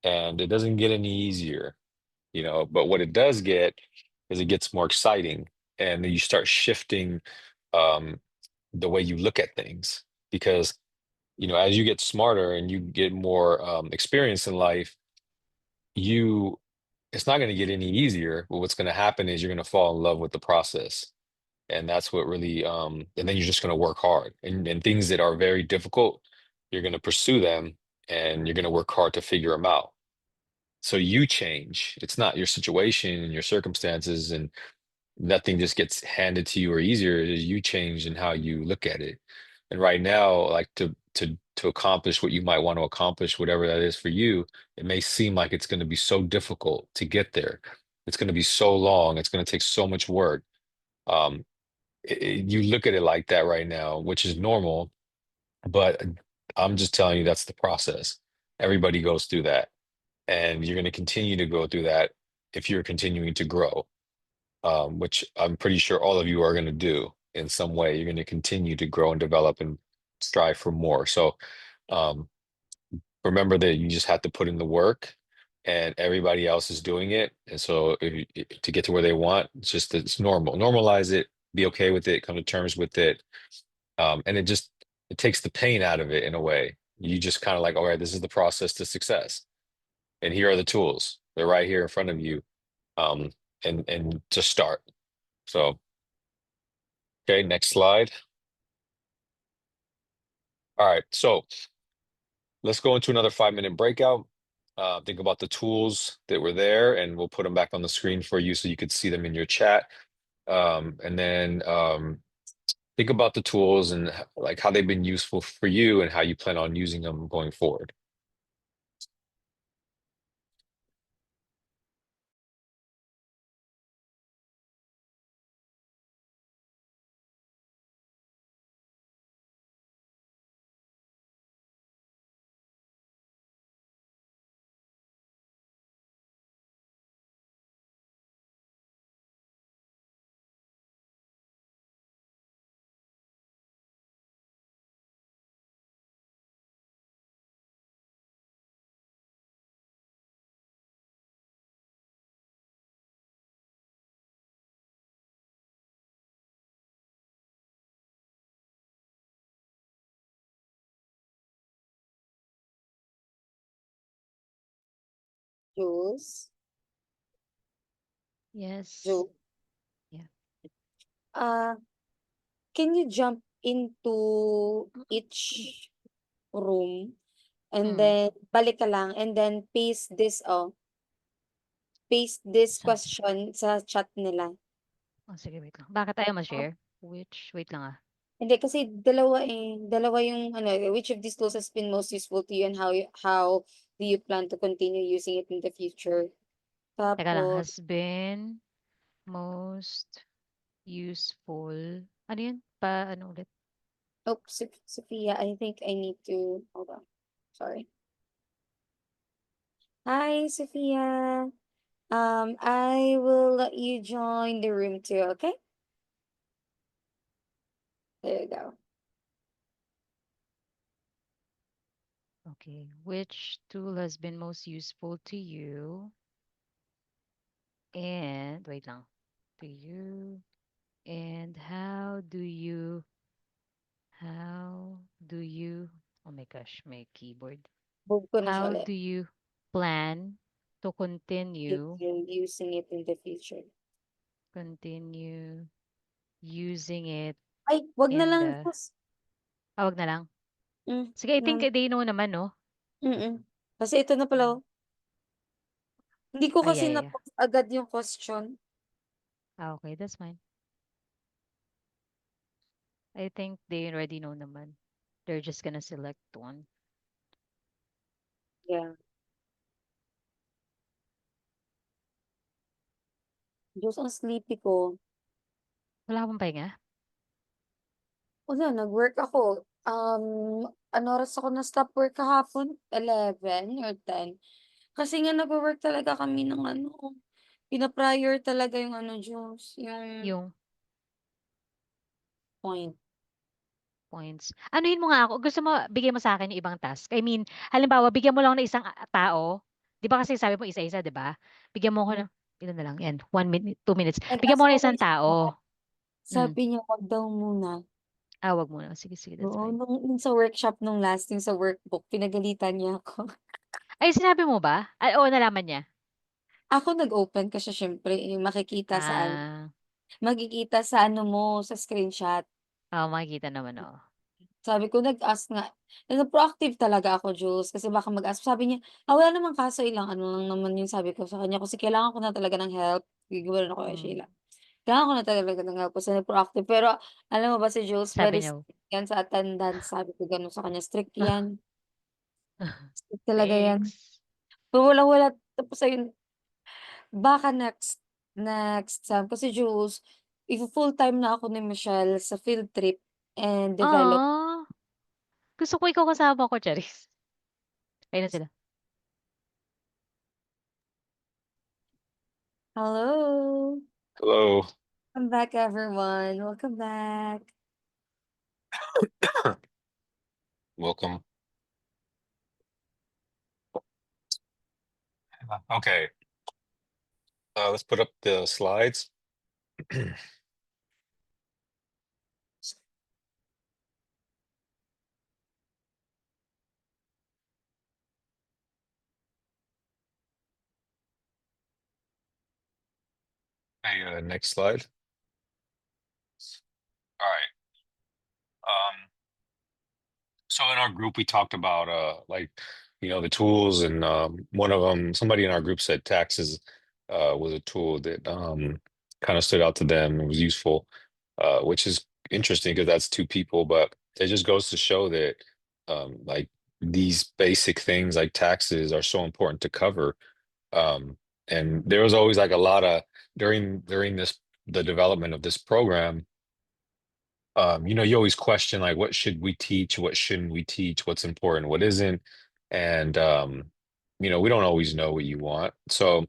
[SPEAKER 1] and it doesn't get any easier. But what it does get is it gets more exciting, and then you start shifting um, the way you look at things because as you get smarter and you get more experience in life, you it's not going to get any easier, but what's going to happen is you're going to fall in love with the process. And that's what really and then you're just going to work hard, and things that are very difficult, you're going to pursue them, and you're going to work hard to figure them out. So you change. It's not your situation and your circumstances, and nothing just gets handed to you or easier. It is you change in how you look at it. And right now, like to accomplish what you might want to accomplish, whatever that is for you, it may seem like it's going to be so difficult to get there. It's going to be so long. It's going to take so much work. Um, you look at it like that right now, which is normal, but I'm just telling you that's the process. Everybody goes through that, and you're going to continue to go through that if you're continuing to grow, which I'm pretty sure all of you are going to do in some way. You're going to continue to grow and develop and strive for more. So um, remember that you just have to put in the work, and everybody else is doing it. And so to get to where they want, it's normal. Normalize it, be okay with it, come to terms with it. And it takes the pain out of it in a way. You just kind of like, all right, this is the process to success. And here are the tools. They're right here in front of you. Um, and to start. So, okay, next slide. All right, so let's go into another 5-minute breakout. Think about the tools that were there, and we'll put them back on the screen for you so you could see them in your chat. And then think about the tools and like how they've been useful for you and how you plan on using them going forward.
[SPEAKER 2] Jules,
[SPEAKER 4] Yes.
[SPEAKER 2] Jules,
[SPEAKER 4] Yeah.
[SPEAKER 2] uh, can you jump into each room and
[SPEAKER 4] Mm.
[SPEAKER 2] then balik ka lang and then paste this
[SPEAKER 4] Saan?
[SPEAKER 2] question sa chat nila.
[SPEAKER 4] Oh, sige, wait lang. Bakit tayo ma-share? Wait lang ah.
[SPEAKER 2] Hindi kasi dalawa dalawa yung ano, which of these tools has been most useful to you and how do you plan to continue using it in the future?
[SPEAKER 4] Teka lang,
[SPEAKER 2] Tapos,
[SPEAKER 4] has been most useful. Ano yun? Ano ulit?
[SPEAKER 2] oh, Sophia, I think I need to, hold on. Sorry. Hi, Sophia. I will let you join the room too, okay? There you go.
[SPEAKER 4] Okay. Which tool has been most useful to you? And, wait lang. To you. And how do you, oh my gosh, my keyboard.
[SPEAKER 2] Move ko na siya
[SPEAKER 4] How
[SPEAKER 2] ulit.
[SPEAKER 4] do you plan to
[SPEAKER 2] Using it in the future.
[SPEAKER 4] continue using it
[SPEAKER 2] Ay, wag na
[SPEAKER 4] in
[SPEAKER 2] lang,
[SPEAKER 4] the
[SPEAKER 2] Diyos.
[SPEAKER 4] Wag na lang?
[SPEAKER 2] Hmm,
[SPEAKER 4] Sige, I think
[SPEAKER 2] na
[SPEAKER 4] they know naman 'no?
[SPEAKER 2] Kasi ito na pala,
[SPEAKER 4] Hmm.
[SPEAKER 2] oh. Hindi ko
[SPEAKER 4] Ay,
[SPEAKER 2] kasi
[SPEAKER 4] ay,
[SPEAKER 2] na-post agad yung question.
[SPEAKER 4] okey, that's fine. I think they already know naman. They're just gonna select one.
[SPEAKER 2] Yeah. Diyos, ang sleepy ko.
[SPEAKER 4] Wala ka bang pahinga?
[SPEAKER 2] Wala, nag-work ako. Ano oras ako na-stop work kahapon? 11 or 10. Kasi nga nagwo-work talaga kami ng ano, pina-prior talaga yung ano, Diyos, yung
[SPEAKER 4] Yung
[SPEAKER 2] point.
[SPEAKER 4] points. Anuhin mo nga ako, gusto mo bigyan mo sa'kin yung ibang task? I mean, halimbawa bigyan mo lang ng isang, tao, 'di ba kasi sabi mo isa-isa, 'di ba? Bigyan mo ko ng ilan na lang, 'yan, 1 minute, 2 minutes. Bigyan
[SPEAKER 2] Nag-ask
[SPEAKER 4] mo ng
[SPEAKER 2] ako kay
[SPEAKER 4] isang
[SPEAKER 2] staff,
[SPEAKER 4] tao. Hmm.
[SPEAKER 2] sabi niya wag daw muna.
[SPEAKER 4] Wag muna. Sige, sige, that's
[SPEAKER 2] Oo,
[SPEAKER 4] fine.
[SPEAKER 2] nung sa workshop nung last, yung sa workbook, pinagalitan niya ako.
[SPEAKER 4] Ay, sinabi mo ba? Ay, oo, nalaman niya?
[SPEAKER 2] Ako nag-open kasi siyempre,
[SPEAKER 4] Ah,
[SPEAKER 2] makikita sa ano mo, sa screenshot.
[SPEAKER 4] oo, makikita naman, oo.
[SPEAKER 2] Sabi ko nag-ask nga, proactive talaga ako, Jules, kasi baka mag-ask. Sabi niya, wala namang kaso, ilang ano lang naman yung sabi ko sa kanya, kasi kailangan ko na talaga ng help. Gigulan ako kay
[SPEAKER 4] Hmm.
[SPEAKER 2] Sheila. Kailangan ko na talaga ng help kasi proactive. Pero alam mo ba si Jules,
[SPEAKER 4] Sabi
[SPEAKER 2] very
[SPEAKER 4] niya,
[SPEAKER 2] strict yan sa attendance. Sabi ko gano'n sa kanya, strict yan. Strict talaga yan.
[SPEAKER 4] thanks.
[SPEAKER 2] Pero walang-wala, tapos ayun, baka next time. Kasi Jules, full-time na ako ni Michelle sa field trip and develop.
[SPEAKER 4] Ah, gusto ko ikaw kasama ko, charis. Ayun na sila.
[SPEAKER 2] Hello.
[SPEAKER 1] Hello.
[SPEAKER 2] Welcome back, everyone. Welcome back.
[SPEAKER 1] Welcome. Okay. Let's put up the slides. Hey, next slide. All right. So in our group, we talked about like the tools, and one of them, somebody in our group said taxes was a tool that kind of stood out to them and was useful, which is interesting because that's two people, but it just goes to show that like these basic things like taxes are so important to cover. Um, and there was always like a lot of during this the development of this program, you always question like what should we teach, what shouldn't we teach, what's important, what isn't. And we don't always know what you want. So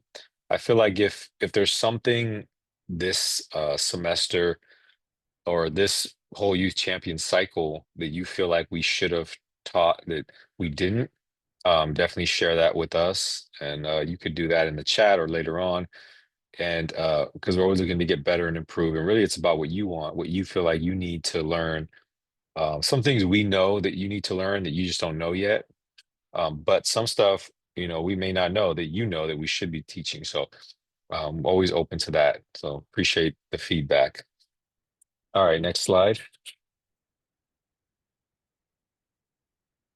[SPEAKER 1] I feel like if there's something this semester or this whole youth champion cycle that you feel like we should have taught that we didn't, definitely share that with us. And you could do that in the chat or later on. And because we're always looking to get better and improve. And really, it's about what you want, what you feel like you need to learn. Some things we know that you need to learn that you just don't know yet. But some stuff, we may not know that that we should be teaching. So always open to that. So appreciate the feedback. All right, next slide.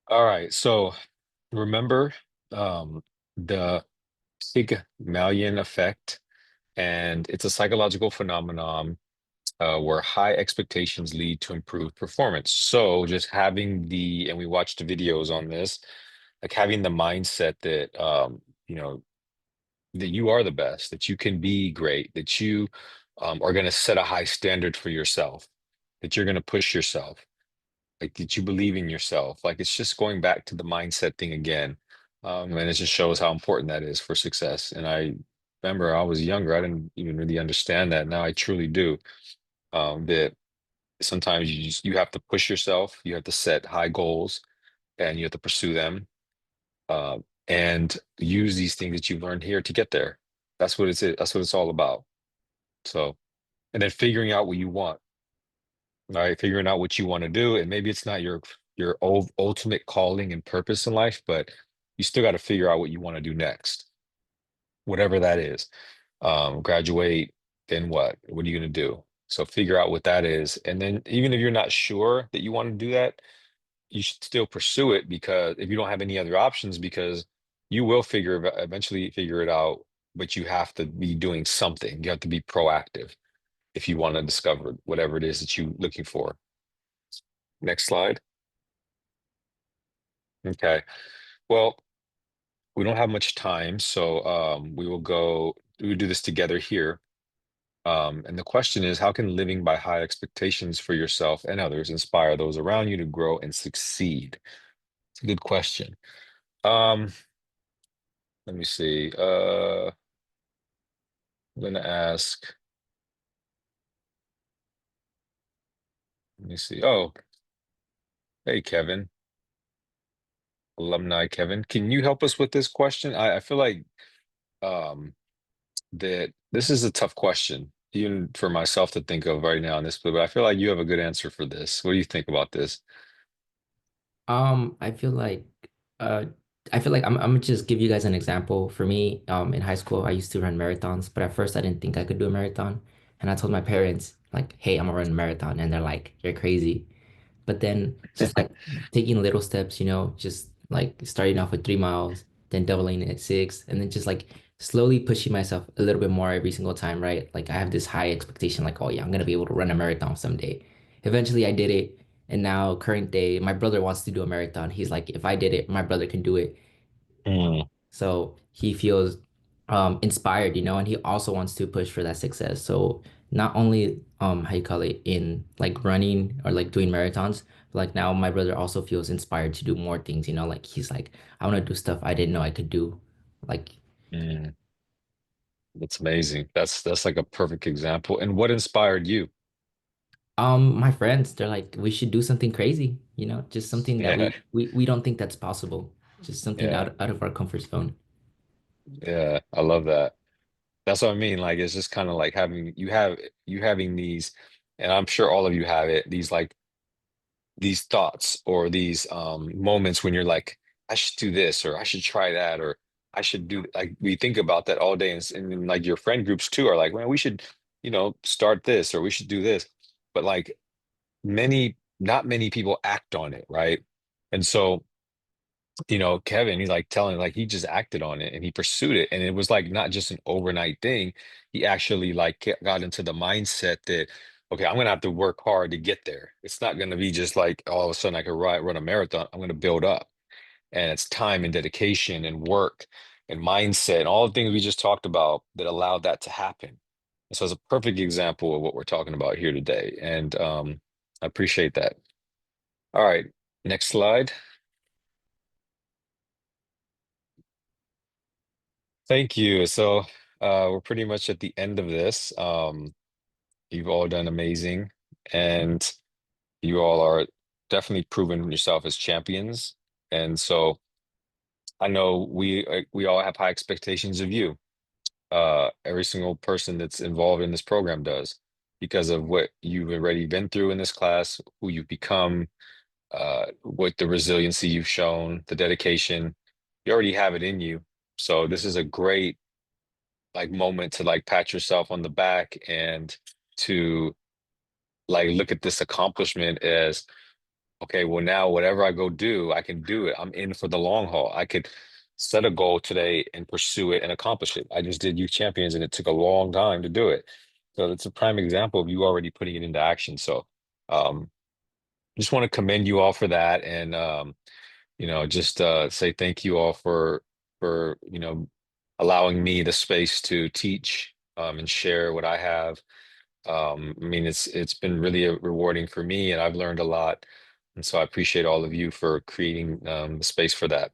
[SPEAKER 1] All right, so remember the Pygmalion effect, and it's a psychological phenomenon where high expectations lead to improved performance. So just and we watched the videos on this, like having the mindset that, that you are the best, that you can be great, that you are going to set a high standard for yourself, that you're going to push yourself, like that you believe in yourself. Like it's just going back to the mindset thing again. And it just shows how important that is for success. And I remember I was younger, I didn't even really understand that. Now I truly do. That sometimes you have to push yourself, you have to set high goals, and you have to pursue them, uh, and use these things that you've learned here to get there. That's what it's all about. So, and then figuring out what you want, right? Figuring out what you want to do, and maybe it's not your ultimate calling and purpose in life, but you still got to figure out what you want to do next, whatever that is. Graduate, then what? What are you going to do? So figure out what that is. And then even if you're not sure that you want to do that, you should still pursue it, because if you don't have any other options, because you will eventually figure it out, but you have to be doing something. You have to be proactive if you want to discover whatever it is that you're looking for. Next slide. Okay. Well, we don't have much time, so we'll do this together here. And the question is, how can living by high expectations for yourself and others inspire those around you to grow and succeed? It's a good question. Um, Let me see. I'm gonna ask, let me see. Oh, hey, Kevin, alumni Kevin. Can you help us with this question? I feel like um that this is a tough question, even for myself to think of right now in this, but I feel like you have a good answer for this. What do you think about this?
[SPEAKER 15] I feel like uh I'm gonna just give you guys an example. For me, in high school I used to run marathons, but at first I didn't think I could do a marathon. And I told my parents, like, hey, I'm gonna run a marathon, and they're like, you're crazy. But then just like taking little steps, just like starting off with 3 miles, then doubling it at 6, and then just like slowly pushing myself a little bit more every single time, right? Like I have this high expectation, like, oh yeah, I'm gonna be able to run a marathon someday. Eventually I did it, and now current day, my brother wants to do a marathon. He's like, if I did it, my brother can do it.
[SPEAKER 1] Mm,
[SPEAKER 15] So he feels inspired, and he also wants to push for that success. So not only how you call it, in like running or like doing marathons, but like now my brother also feels inspired to do more things, like he's like, I want to do stuff I didn't know I could do. Like
[SPEAKER 1] mm, that's amazing. That's like a perfect example. And what inspired you?
[SPEAKER 15] my friends, they're like, we should do something crazy, just something that
[SPEAKER 1] Yeah,
[SPEAKER 15] we don't think that's possible. Just something
[SPEAKER 1] yeah,
[SPEAKER 15] out of our comfort zone.
[SPEAKER 1] yeah. I love that. That's what I mean. Like it's just kind of like you having these, and I'm sure all of you have it, these thoughts or these moments when you're like, I should do this, or I should try that, or I should do, like, we think about that all day, and then, like, your friend groups too are like, man, we should, start this, or we should do this. But like not many people act on it, right? And so, Kevin, he's like telling, like, he just acted on it and he pursued it. And it was like not just an overnight thing. He actually like got into the mindset that, okay, I'm gonna have to work hard to get there. It's not gonna be just like all of a sudden I could run a marathon. I'm gonna build up. And it's time and dedication and work and mindset and all the things we just talked about that allowed that to happen. So it's a perfect example of what we're talking about here today. And I appreciate that. All right, next slide. Thank you. So we're pretty much at the end of this. You've all done amazing, and you all are definitely proven yourself as champions. And so I know we all have high expectations of you. Every single person that's involved in this program does, because of what you've already been through in this class, who you've become, what the resiliency you've shown, the dedication. You already have it in you. So this is a great like moment to like pat yourself on the back and to like look at this accomplishment as, okay, well, now whatever I go do, I can do it. I'm in for the long haul. I could set a goal today and pursue it and accomplish it. I just did youth champions and it took a long time to do it. So it's a prime example of you already putting it into action. So um just want to commend you all for that, and just say thank you all for allowing me the space to teach and share what I have. I mean, it's been really rewarding for me, and I've learned a lot, and so I appreciate all of you for creating the space for that.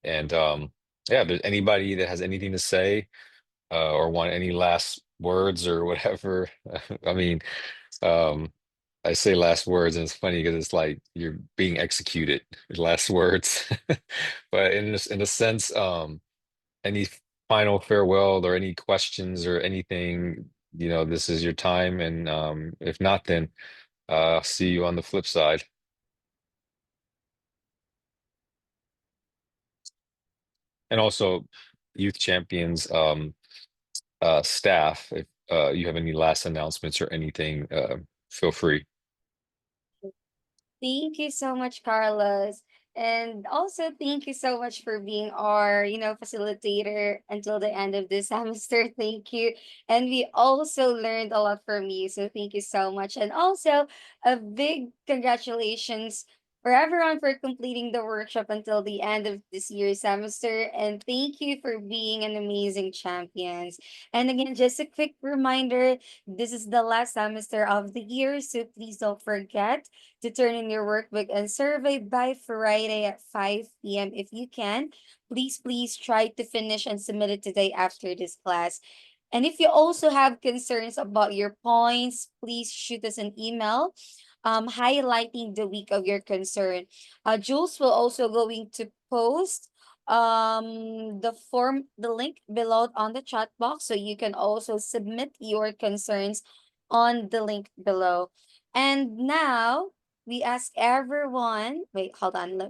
[SPEAKER 1] And yeah, if there's anybody that has anything to say or want any last words or whatever, I mean, um, I say last words, and it's funny because it's like you're being executed, last words. But in a sense, any final farewell or any questions or anything, this is your time. And if not, then see you on the flip side. And also, Youth Champions staff, if you have any last announcements or anything, feel free.
[SPEAKER 2] Thank you so much, Carlos. And also, thank you so much for being our, facilitator until the end of this semester. Thank you. And we also learned a lot from you. So thank you so much. And also, a big congratulations for everyone for completing the workshop until the end of this year's semester. And thank you for being an amazing champions. And again, just a quick reminder, this is the last semester of the year. So please don't forget to turn in your workbook and survey by Friday at 5 p.m. if you can. Please try to finish and submit it today after this class. And if you also have concerns about your points, please shoot us an email highlighting the week of your concern. Jules will also going to post the link below on the chat box so you can also submit your concerns on the link below. And now we ask everyone, wait, hold on, let